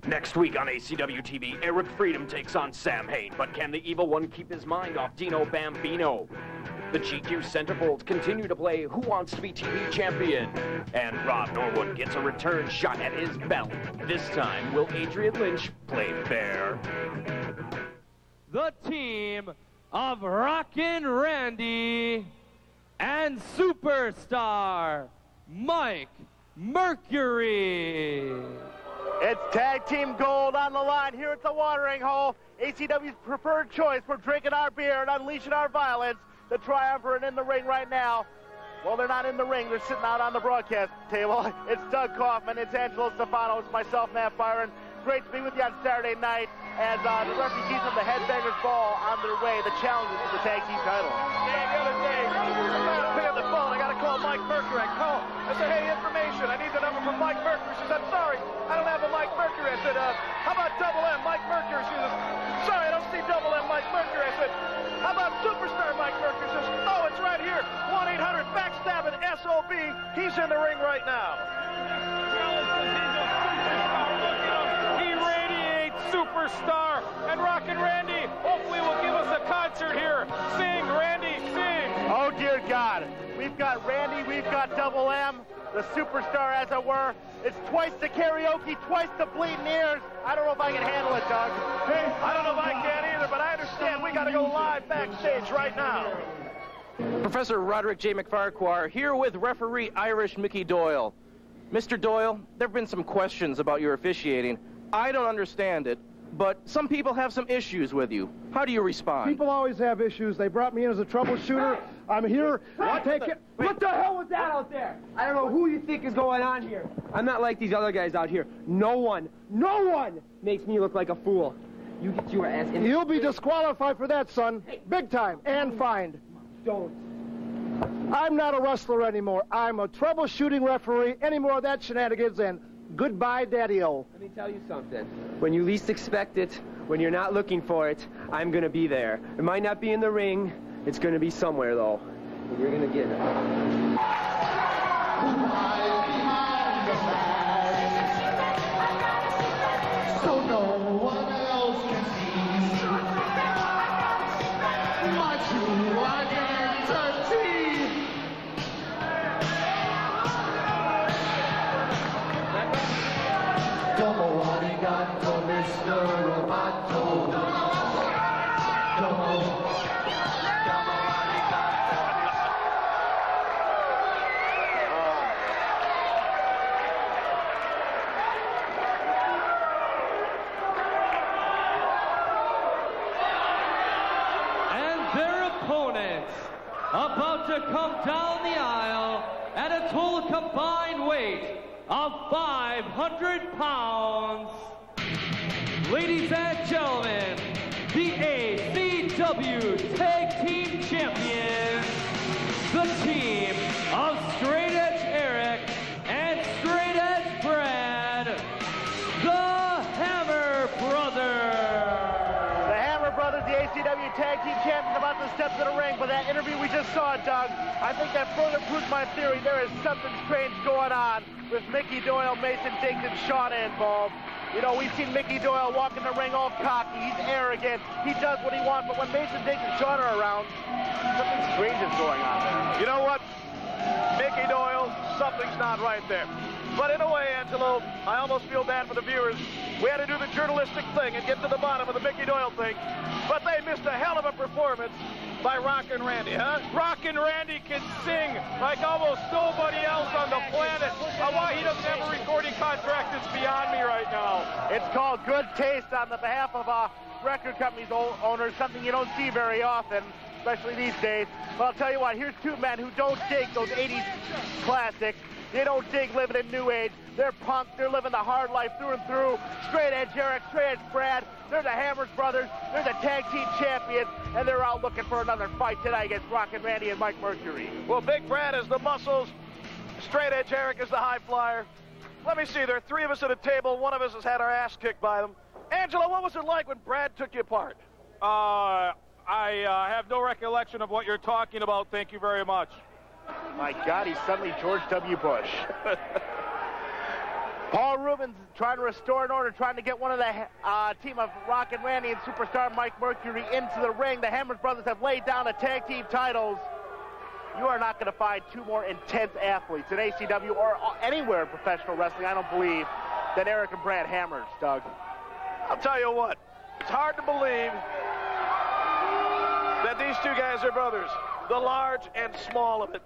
Next week on ACW TV, Eric Freedom takes on Sam Hain, but can the Evil One keep his mind off Dino Bambino? The GQ Centerfolds continue to play Who Wants to Be TV Champion? And Rob Norwood gets a return shot at his belt. This time, will Adrian Lynch play fair? The team of Rockin' Randy and Superstar Mike Mercury. It's tag team gold on the line here at the watering hole. ACW's preferred choice for drinking our beer and unleashing our violence. The triumvirate in the ring right now. Well, they're not in the ring. They're sitting out on the broadcast table. It's Doug Kaufman. It's Angelo Stefano. It's myself, Matt Byron. Great to be with you on Saturday night as the refugees of the Headbangers Ball on their way. The challenges for the tag team title. Yeah, the other day, I got to pick up the phone. I got to call Mike Mercury. I said, hey, information. I need the number from Mike Mercury. She said, sorry, I don't have a Mike Mercury. I said, how about Double M, Mike Mercury? She says, sorry, I don't see Double M, Mike Mercury. I said, how about Superstar Mike Mercury? She says, oh, it's right here. 1-800-backstabbing SOB. He's in the ring right now. He radiates Superstar, and Rockin' Randy hopefully will give us a concert here. Sing, Randy, sing. Oh, dear God. We've got Randy, we've got Double M, the Superstar, as it were. It's twice the karaoke, twice the bleeding ears. I don't know if I can handle it, Doug. Hey, I don't know if I can either, but I understand we got to go live backstage right now. Professor Roderick J. McFarquhar here with referee Irish Mickey Doyle. Mr. Doyle, there have been some questions about your officiating. I don't understand it, but some people have some issues with you. How do you respond? People always have issues. They brought me in as a troubleshooter. I'm here. What the hell was that out there? I don't know who you think is going on here. I'm not like these other guys out here. No one makes me look like a fool. You get your ass in. You'll be disqualified for that, son. Big time. And fined. Don't. I'm not a wrestler anymore. I'm a troubleshooting referee. Any more of that shenanigans, and goodbye, Daddy-O. Let me tell you something. When you least expect it, when you're not looking for it, I'm going to be there. It might not be in the ring. It's going to be somewhere, though. And you're going to get it. So no one else can see my true identity. Double arigato, Mr. Roboto. Double about to come down the aisle at a total combined weight of 500 pounds. Ladies and gentlemen, the ACW Tag Team Champions, the team of Straight Edge Eric and Straight Edge Brad, the Hammer Brothers. The ACW Tag Team Champions about to step to the ring, but that interview we just saw, Doug, I think that further proves my theory. There is something strange going on with Mickey Doyle, Mason Dix, and Shauna involved. You know, we've seen Mickey Doyle walk in the ring all cocky. He's arrogant. He does what he wants, but when Mason Dix and Shauna are around, something strange is going on there. You know what? Mickey Doyle, something's not right there. But in a way, Angelo, I almost feel bad for the viewers. We had to do the journalistic thing and get to the bottom of the Mickey Doyle thing. But they missed a hell of a performance by Rockin' Randy, huh? Rockin' Randy can sing like almost nobody else on the planet. Why he doesn't have a recording contract is beyond me right now. It's called good taste on the behalf of record company's owners, something you don't see very often, especially these days. But I'll tell you what, here's two men who don't dig those 80s classics. They don't dig living in New Age. They're punk. They're living the hard life through and through. Straight Edge Eric, Straight Edge Brad. They're the Hammers brothers. They're the tag team champions, and they're out looking for another fight tonight against Rockin' Randy and Mike Mercury. Well, Big Brad is the muscles. Straight Edge Eric is the high flyer. Let me see. There are three of us at a table. One of us has had our ass kicked by them. Angelo, what was it like when Brad took you apart? I have no recollection of what you're talking about. Thank you very much. My God, he's suddenly George W. Bush. Paul Rubens trying to restore an order, trying to get one of the team of Rockin' Randy and superstar Mike Mercury into the ring. The Hammers brothers have laid down the tag team titles. You are not going to find two more intense athletes in ACW or anywhere in professional wrestling, I don't believe, than Eric and Brad Hammers, Doug. I'll tell you what, it's hard to believe that these two guys are brothers, the large and small of it.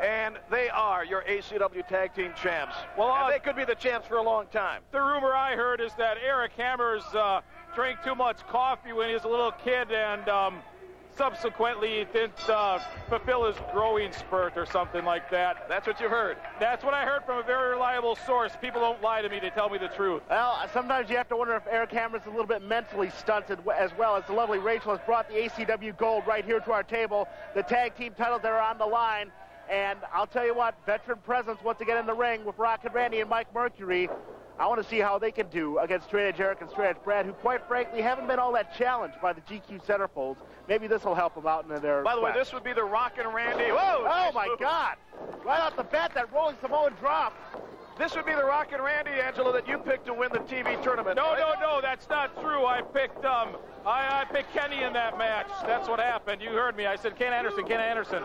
And they are your ACW Tag Team champs. Well, they could be the champs for a long time. The rumor I heard is that Eric Hammers drank too much coffee when he was a little kid and subsequently he didn't fulfill his growing spurt or something like that. That's what you heard. That's what I heard from a very reliable source. People don't lie to me. They tell me the truth. Well, sometimes you have to wonder if Eric Hammers is a little bit mentally stunted as well, as the lovely Rachel has brought the ACW gold right here to our table. The tag team titles that are on the line. And I'll tell you what, veteran presence once again in the ring with Rockin' Randy and Mike Mercury. I want to see how they can do against Straight Edge Eric and Straight Edge Brad, who quite frankly haven't been all that challenged by the GQ centerfolds. Maybe this will help them out in their By the way, quest. this would be the Rockin' Randy. Whoa! Oh, my God. Right off the bat, that rolling Samoan drop. This would be the Rockin' Randy, Angelo, that you picked to win the TV tournament. No, right? no, that's not true. I picked I picked Kenny in that match. That's what happened. You heard me. I said Ken Anderson.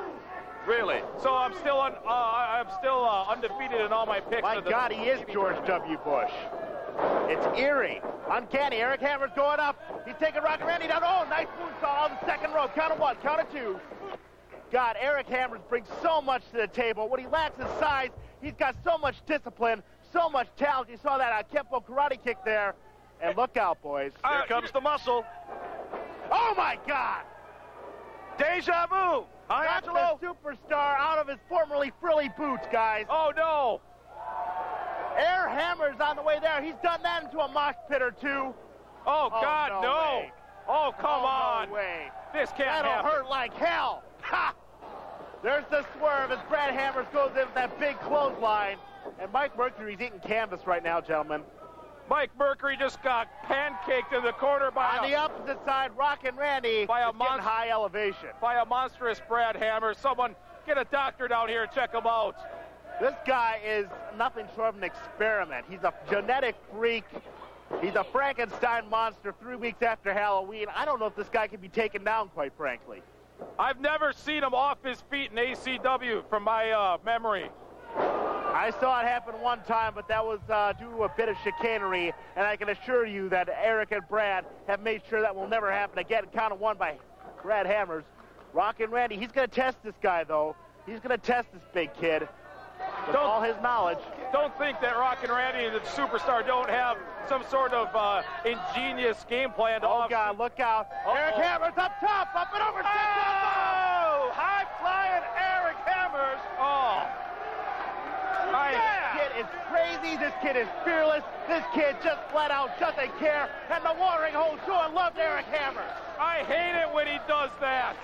Really? So I'm still undefeated in all my picks. My God, he is George W. Bush. It's eerie. Uncanny. Eric Hammers going up. He's taking Rockin' Randy down. Oh, nice moonsault on the second rope. Count of one, count of two. God, Eric Hammers brings so much to the table. When he lacks his size, he's got so much discipline, so much talent. You saw that Kempo karate kick there. And look out, boys. Here comes the muscle. Oh, my God. Deja vu. Hi, Got Angelo. the superstar out of his formerly frilly boots, guys. Oh, no. Air Hammer's on the way there. He's done that into a mosh pit or two. Oh, God, no. no. Way. Oh, come on. No way. This can't That'll happen. hurt like hell. Ha! There's the swerve as Brad Hammers goes in with that big clothesline. And Mike Mercury's eating canvas right now, gentlemen. Mike Mercury just got pancaked in the corner On the opposite side, Rockin' Randy by a is getting high elevation. by a monstrous Brad Hammers. Someone get a doctor down here and check him out. This guy is nothing short of an experiment. He's a genetic freak. He's a Frankenstein monster 3 weeks after Halloween. I don't know if this guy can be taken down, quite frankly. I've never seen him off his feet in ACW from my memory. I saw it happen one time, but that was due to a bit of chicanery, and I can assure you that Eric and Brad have made sure that will never happen again. Count of one by Brad Hammers. Rockin' Randy, he's going to test this guy, though. He's going to test this big kid with all his knowledge. Don't think that Rockin' Randy and the superstar don't have some sort of ingenious game plan to God, look out. Eric Hammers up top, up and over. Oh! High-flying Eric Hammers. Oh. This kid is crazy. This kid is fearless. This kid just flat out doesn't care. And the watering hole sure loves Eric Hammers. I hate it when he does that.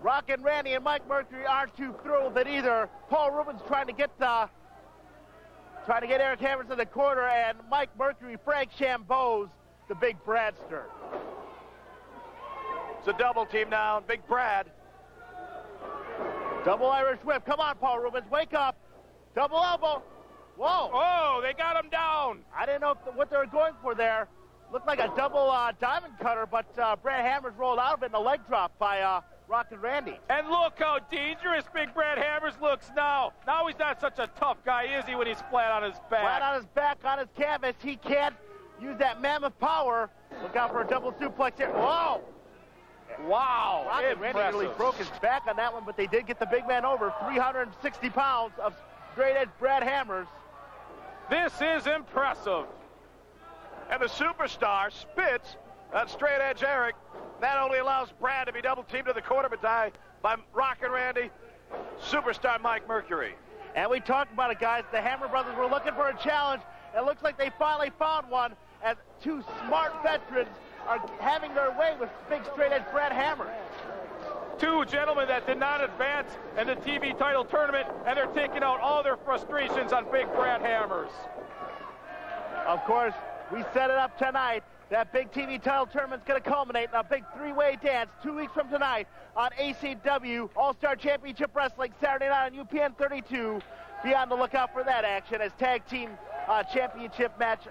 Rockin' Randy and Mike Mercury aren't too thrilled that either. Paul Rubens trying to get Eric Hammers in the corner, and Mike Mercury, Frank Shambo's the big Bradster. It's a double team now. Big Brad. Double Irish whip. Come on, Paul Rubens, wake up. Double elbow. Whoa. Oh, they got him down. I didn't know what they were going for there. Looked like a double diamond cutter, but Brad Hammers rolled out of it in a leg drop by Rockin' Randy. And look how dangerous Big Brad Hammers looks now. Now he's not such a tough guy, is he, when he's flat on his back? Flat on his back, on his canvas. He can't use that mammoth power. Look out for a double suplex here. Whoa! Wow. Rockin' Randy really broke his back on that one, but they did get the big man over. 360 pounds of straight-edge Brad Hammers. This is impressive. And the superstar spits on Straight Edge Eric. That only allows Brad to be double-teamed to the corner, but by Rockin' Randy, superstar Mike Mercury. And we talked about it, guys. The Hammer brothers were looking for a challenge. It looks like they finally found one as two smart veterans are having their way with big straight-edge Brad Hammers. Two gentlemen that did not advance in the TV title tournament, and they're taking out all their frustrations on Big Brad Hammers. Of course, we set it up tonight. That big TV title tournament's going to culminate in a big three-way dance 2 weeks from tonight on ACW All-Star Championship Wrestling Saturday night on UPN 32. be on the lookout for that action as tag team championship match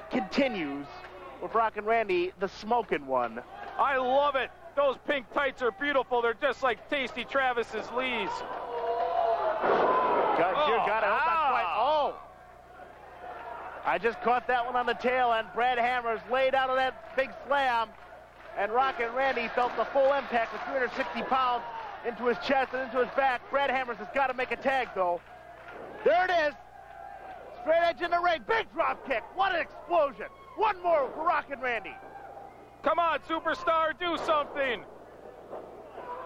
continues with Rockin' Randy, the smoking one. I love it. Those pink tights are beautiful. They're just like Tasty Travis's Lee's. I just caught that one on the tail end. Brad Hammers laid out of that big slam, and Rockin' Randy felt the full impact of 360 pounds into his chest and into his back. Brad Hammers has got to make a tag, though. There it is. Straight edge in the ring. Big drop kick. What an explosion. One more for Rockin' Randy. Come on, superstar, do something.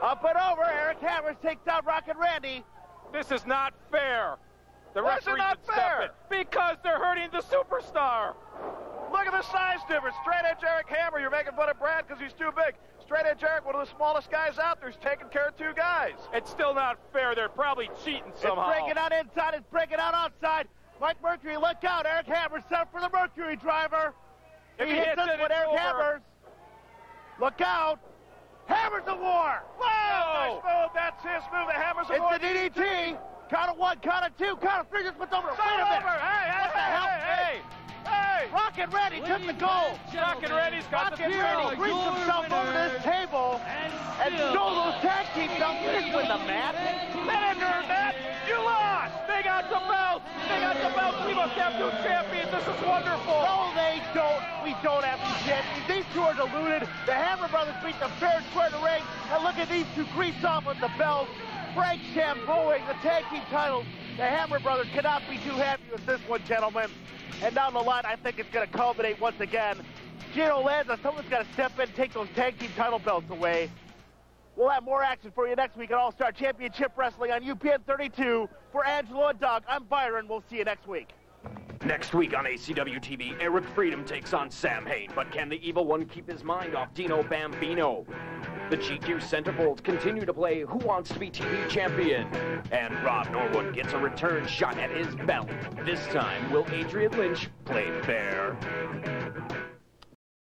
Up and over. Eric Hammers takes out Rockin' Randy. This is not fair. The Why is it referee not should fair? step in because they're hurting the superstar. Look at the size difference. Straight edge Eric Hammer, you're making fun of Brad because he's too big. Straight edge Eric, one of the smallest guys out there, is taking care of two guys. It's still not fair. They're probably cheating somehow. It's breaking out inside. It's breaking out outside. Mike Mercury, look out. Eric Hammers set for the Mercury driver. If he hits hits us it, with it's Eric over. Hammers. Look out. Hammers of War. Nice move. That's his move. The Hammers of War. It's the DDT. Count of one, count of two, count of three. Just what's over. Wait a minute. Hey, What the hell? hey. Rockin' Randy took the goal. Rockin' Randy's got the Rockin' Randy throw. reached himself over this table and stole those tag team belts. You didn't win the match. They didn't earn that. You lost. They got the belts. They got the belts. We must have two champions. This is wonderful. No, they don't. We don't have two champions. These two are deluded. The Hammer Brothers beat them fair and square in the ring. And look at these two grease off with the belts. Frank shampooing the tag team titles. The Hammer Brothers cannot be too happy with this one, gentlemen. And down the line, I think it's going to culminate once again. Gino Lanza, someone's got to step in and take those tag team title belts away. We'll have more action for you next week at All-Star Championship Wrestling on UPN 32. For Angelo and Doug, I'm Byron. We'll see you next week. Next week on ACW TV, Eric Freedom takes on Sam Hain, but can the Evil One keep his mind off Dino Bambino? The GQ Centerfolds continue to play Who Wants to Be TV Champion? And Rob Norwood gets a return shot at his belt. This time, will Adrian Lynch play fair?